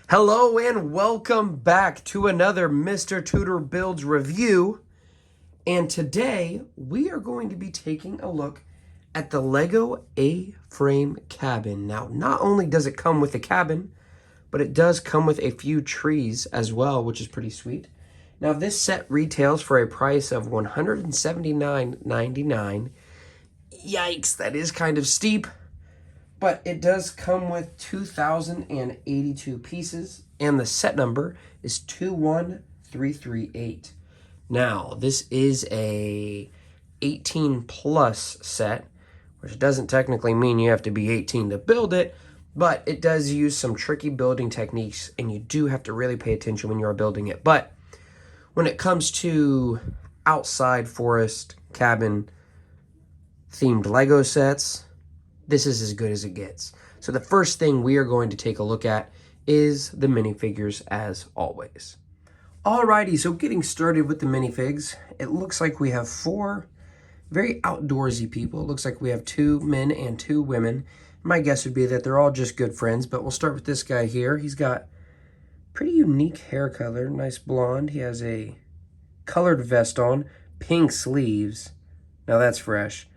Hello and welcome back to another Mr. Tudor Builds review. And today we are going to be taking a look at the Lego A-Frame cabin. Now, not only does it come with a cabin, but it does come with a few trees as well, which is pretty sweet. Now, this set retails for a price of $179.99. Yikes, that is kind of steep. But it does come with 2,082 pieces, and the set number is 21338. Now, this is a 18 plus set, which doesn't technically mean you have to be 18 to build it, but it does use some tricky building techniques, and you do have to really pay attention when you are building it. But when it comes to outside forest cabin themed Lego sets, this is as good as it gets. So the first thing we are going to take a look at is the minifigures, as always. Alrighty, so getting started with the minifigs, it looks like we have four very outdoorsy people. It looks like we have two men and two women. My guess would be that they're all just good friends, but we'll start with this guy here. He's got pretty unique hair color, nice blonde. He has a colored vest on, pink sleeves. Now that's fresh.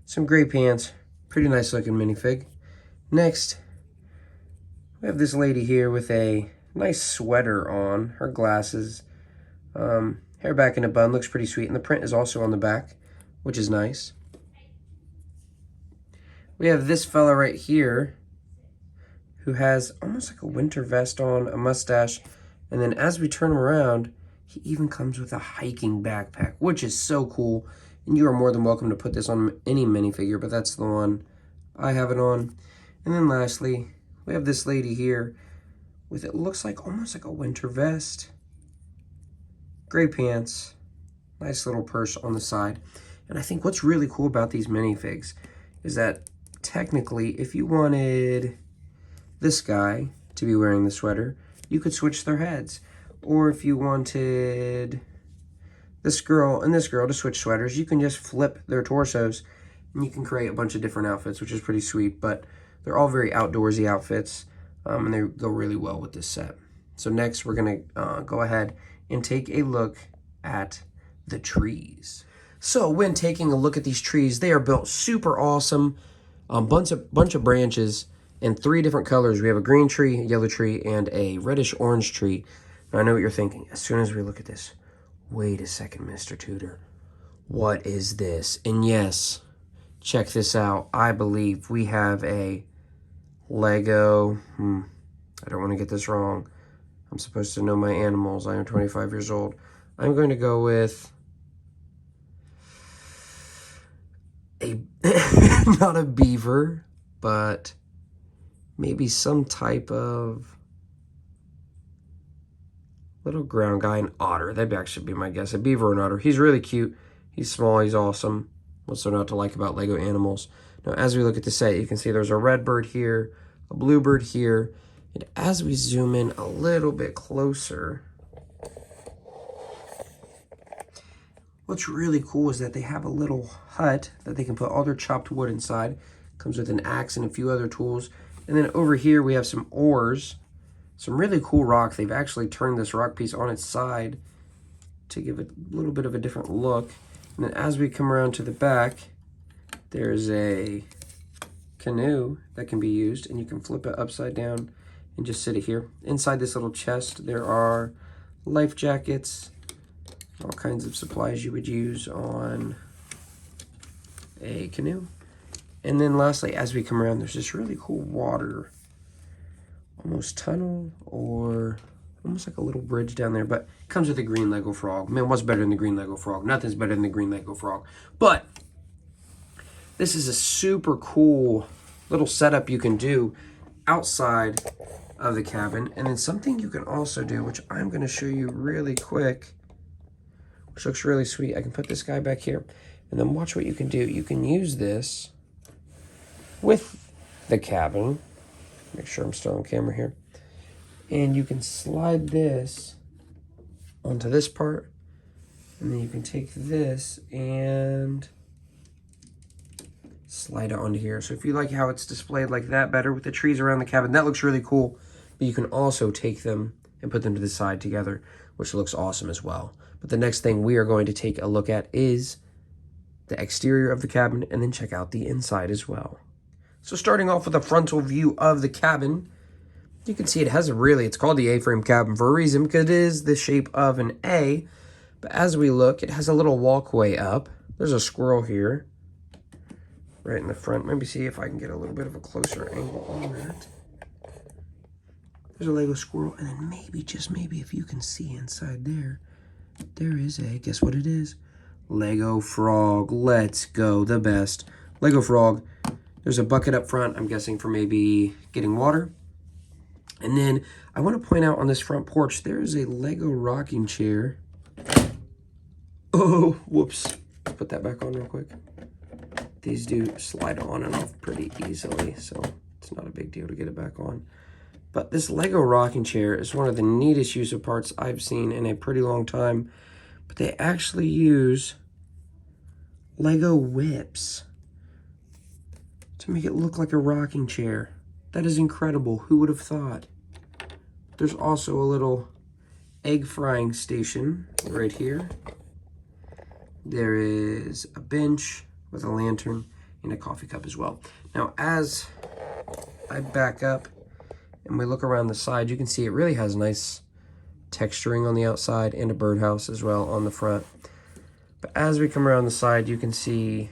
Some gray pants. Pretty nice looking minifig. Next, we have this lady here with a nice sweater on, her glasses, hair back in a bun, looks pretty sweet, and the print is also on the back, which is nice. We have this fella right here who has almost like a winter vest on, a mustache, and then as we turn him around, he even comes with a hiking backpack, which is so cool. And you are more than welcome to put this on any minifigure, but that's the one I have it on. And then lastly, we have this lady here with it looks like almost like a winter vest, gray pants, nice little purse on the side. And I think what's really cool about these minifigs is that technically, if you wanted this guy to be wearing the sweater, you could switch their heads. Or if you wanted this girl and this girl to switch sweaters, you can just flip their torsos and you can create a bunch of different outfits, which is pretty sweet. But they're all very outdoorsy outfits, and they go really well with this set. So next, we're going to go ahead and take a look at the trees. So when taking a look at these trees, they are built super awesome. Bunch of branches in three different colors. We have a green tree, a yellow tree, and a reddish-orange tree. Now, I know what you're thinking. As soon as we look at this, wait a second, Mr. Tudor. What is this? And yes, check this out. I believe we have a Lego. I don't want to get this wrong. I'm supposed to know my animals. I am 25 years old. I'm going to go with a, not a beaver, but maybe some type of little ground guy, an otter. That'd actually be my guess. A beaver or an otter. He's really cute. He's small. He's awesome. What's there not to like about Lego animals? Now, as we look at the set, you can see there's a red bird here, a bluebird here, and as we zoom in a little bit closer, what's really cool is that they have a little hut that they can put all their chopped wood inside. Comes with an axe and a few other tools. And then over here we have some oars. Some really cool rock. They've actually turned this rock piece on its side to give it a little bit of a different look. And then as we come around to the back, there's a canoe that can be used, and you can flip it upside down and just sit it here. Inside this little chest, there are life jackets, all kinds of supplies you would use on a canoe. And then lastly, as we come around, there's this really cool water, almost tunnel or almost like a little bridge down there, but it comes with a green Lego frog. Man, what's better than the green Lego frog? Nothing's better than the green Lego frog. But this is a super cool little setup you can do outside of the cabin. And then something you can also do, which I'm going to show you really quick, which looks really sweet. I can put this guy back here, and then watch what you can do. You can use this with the cabin. Make sure I'm still on camera here. And you can slide this onto this part. And then you can take this and slide it onto here. So if you like how it's displayed like that better with the trees around the cabin, that looks really cool. but you can also take them and put them to the side together, which looks awesome as well. But the next thing we are going to take a look at is the exterior of the cabin and then check out the inside as well. So starting off with a frontal view of the cabin, you can see it has it's called the A-frame cabin for a reason, because it is the shape of an A. But as we look, it has a little walkway up. There's a squirrel here, right in the front. Maybe see if I can get a little bit of a closer angle on that. There's a Lego squirrel, and then maybe, just maybe, if you can see inside there, there is guess what it is? Lego frog. Let's go, the best. Lego frog. There's a bucket up front, I'm guessing for maybe getting water. And then I want to point out on this front porch, there is a Lego rocking chair. Oh, whoops. Put that back on real quick. These do slide on and off pretty easily, so it's not a big deal to get it back on. But this Lego rocking chair is one of the neatest use of parts I've seen in a pretty long time. But they actually use Lego whips to make it look like a rocking chair. That is incredible. Who would have thought? There's also a little egg frying station right here. There is a bench with a lantern and a coffee cup as well. Now, as I back up and we look around the side, you can see it really has nice texturing on the outside and a birdhouse as well on the front. But as we come around the side, you can see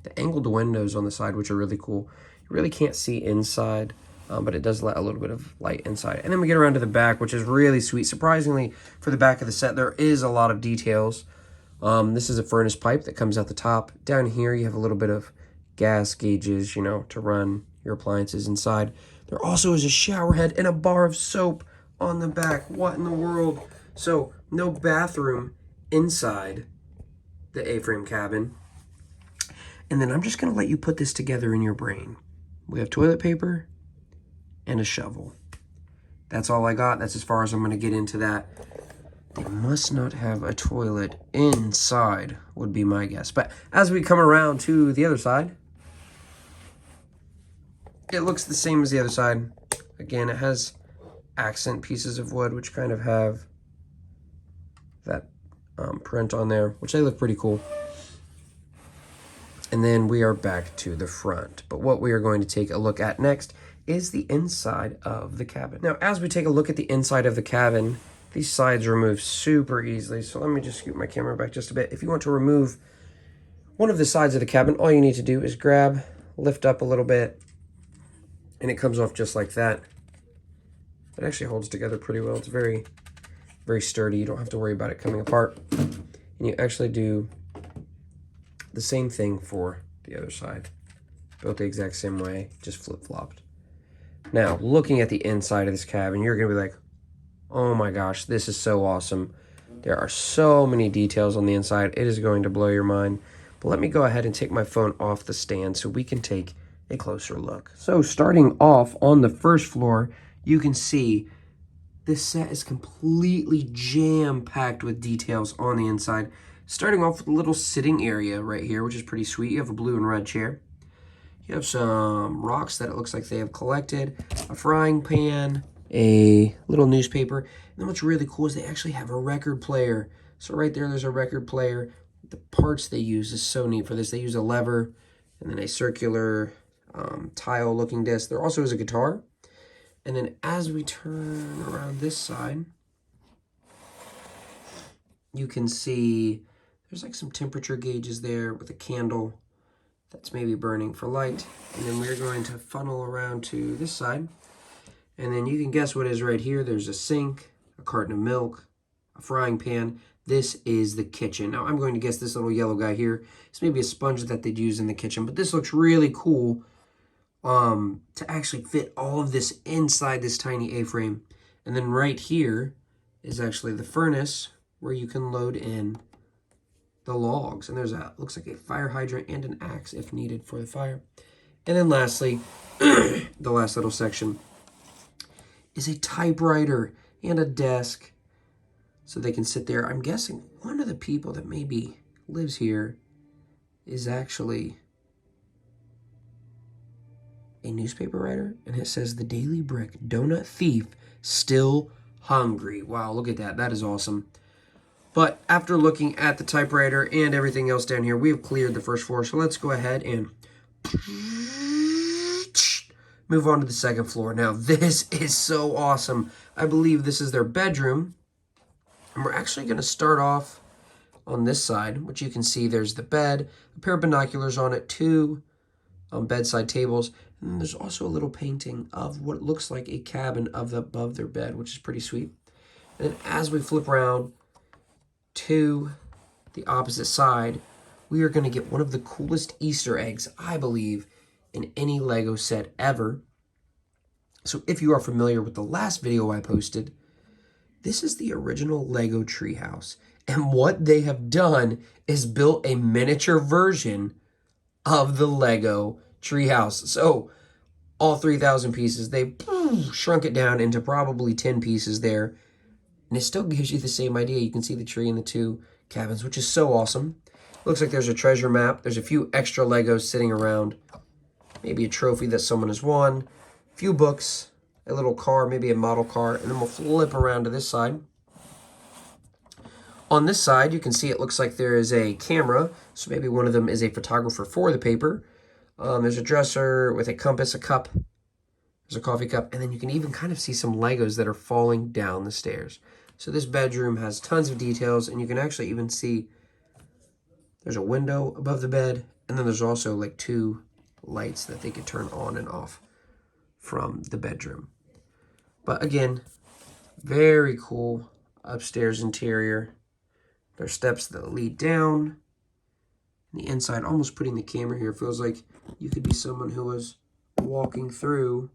the angled windows on the side, which are really cool. You really can't see inside, but it does let a little bit of light inside. And then we get around to the back, which is really sweet. Surprisingly, for the back of the set, there is a lot of details. This is a furnace pipe that comes out the top. Down here, you have a little bit of gas gauges, you know, to run your appliances inside. There also is a shower head and a bar of soap on the back. What in the world? So, no bathroom inside the A-frame cabin. And then I'm just going to let you put this together in your brain. We have toilet paper and a shovel. That's all I got. That's as far as I'm going to get into that. They must not have a toilet inside, would be my guess. But as we come around to the other side, it looks the same as the other side. Again, it has accent pieces of wood, which kind of have that print on there, which they look pretty cool. And then we are back to the front. But what we are going to take a look at next is the inside of the cabin. Now, as we take a look at the inside of the cabin, these sides remove super easily. So let me just scoot my camera back just a bit. If you want to remove one of the sides of the cabin, all you need to do is grab, lift up a little bit, and it comes off just like that. It actually holds together pretty well. It's very, very sturdy. You don't have to worry about it coming apart. And you actually do the same thing for the other side. Built the exact same way, just flip-flopped. Now, looking at the inside of this cabin, you're going to be like, oh my gosh, this is so awesome. There are so many details on the inside. It is going to blow your mind. But let me go ahead and take my phone off the stand so we can take a closer look. So starting off on the first floor, you can see this set is completely jam-packed with details on the inside. Starting off with a little sitting area right here, which is pretty sweet. You have a blue and red chair. You have some rocks that it looks like they have collected, a frying pan, a little newspaper. And then what's really cool is they actually have a record player. So right there's a record player. The parts they use is so neat for this. They use a lever and then a circular tile looking disc. There also is a guitar. And then as we turn around this side, you can see there's like some temperature gauges there with a candle that's maybe burning for light. And then we're going to funnel around to this side. And then you can guess what is right here. There's a sink, a carton of milk, a frying pan. This is the kitchen. Now I'm going to guess this little yellow guy here is maybe a sponge that they'd use in the kitchen. But this looks really cool to actually fit all of this inside this tiny A-frame. And then right here is actually the furnace where you can load in the logs. And there's looks like a fire hydrant and an axe if needed for the fire. And then lastly, the last little section is a typewriter and a desk so they can sit there. I'm guessing one of the people that maybe lives here is actually a newspaper writer, and it says the Daily Brick Donut Thief still hungry. Wow, look at that. That is awesome. But after looking at the typewriter and everything else down here, we have cleared the first floor. So let's go ahead and move on to the second floor. Now, this is so awesome. I believe this is their bedroom. And we're actually going to start off on this side, which you can see there's the bed, a pair of binoculars on it, two bedside tables. And then there's also a little painting of what looks like a cabin above their bed, which is pretty sweet. And then as we flip around to the opposite side, we are going to get one of the coolest Easter eggs, I believe, in any Lego set ever. So if you are familiar with the last video I posted, this is the original Lego treehouse. And what they have done is built a miniature version of the Lego treehouse. So all 3,000 pieces, they shrunk it down into probably 10 pieces there. And it still gives you the same idea. You can see the tree and the two cabins, which is so awesome. Looks like there's a treasure map. There's a few extra Legos sitting around. Maybe a trophy that someone has won. A few books. A little car, maybe a model car. And then we'll flip around to this side. On this side, you can see it looks like there is a camera. So maybe one of them is a photographer for the paper. There's a dresser with a compass, a cup. There's a coffee cup. And then you can even kind of see some Legos that are falling down the stairs. So this bedroom has tons of details, and you can actually even see there's a window above the bed, and then there's also like two lights that they could turn on and off from the bedroom. But again, very cool upstairs interior. There's steps that lead down. The inside, almost putting the camera here, feels like you could be someone who was walking through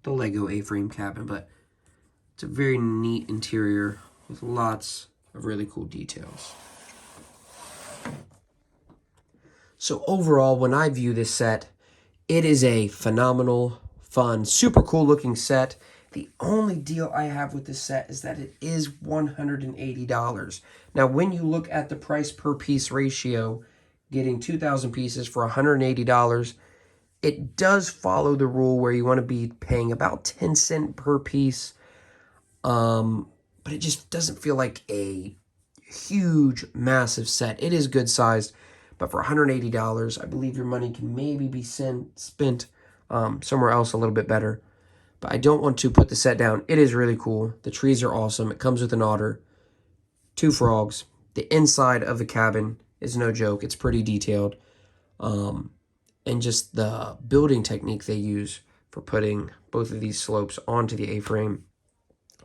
the Lego A-frame cabin, but it's a very neat interior with lots of really cool details. So overall, when I view this set, it is a phenomenal, fun, super cool looking set. The only deal I have with this set is that it is $180. Now, when you look at the price per piece ratio, getting 2,000 pieces for $180, it does follow the rule where you want to be paying about 10 cents per piece. But it just doesn't feel like a huge, massive set. It is good sized, but for $180, I believe your money can maybe be spent somewhere else a little bit better. But I don't want to put the set down. It is really cool. The trees are awesome. It comes with an otter, two frogs. The inside of the cabin is no joke. It's pretty detailed. And just the building technique they use for putting both of these slopes onto the A-frame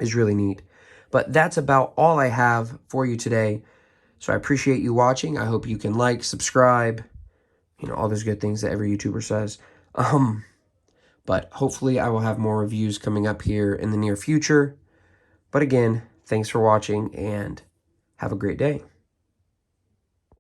is really neat. But that's about all I have for you today. So I appreciate you watching. I hope you can like, subscribe, all those good things that every YouTuber says. But hopefully I will have more reviews coming up here in the near future. But again, thanks for watching and have a great day.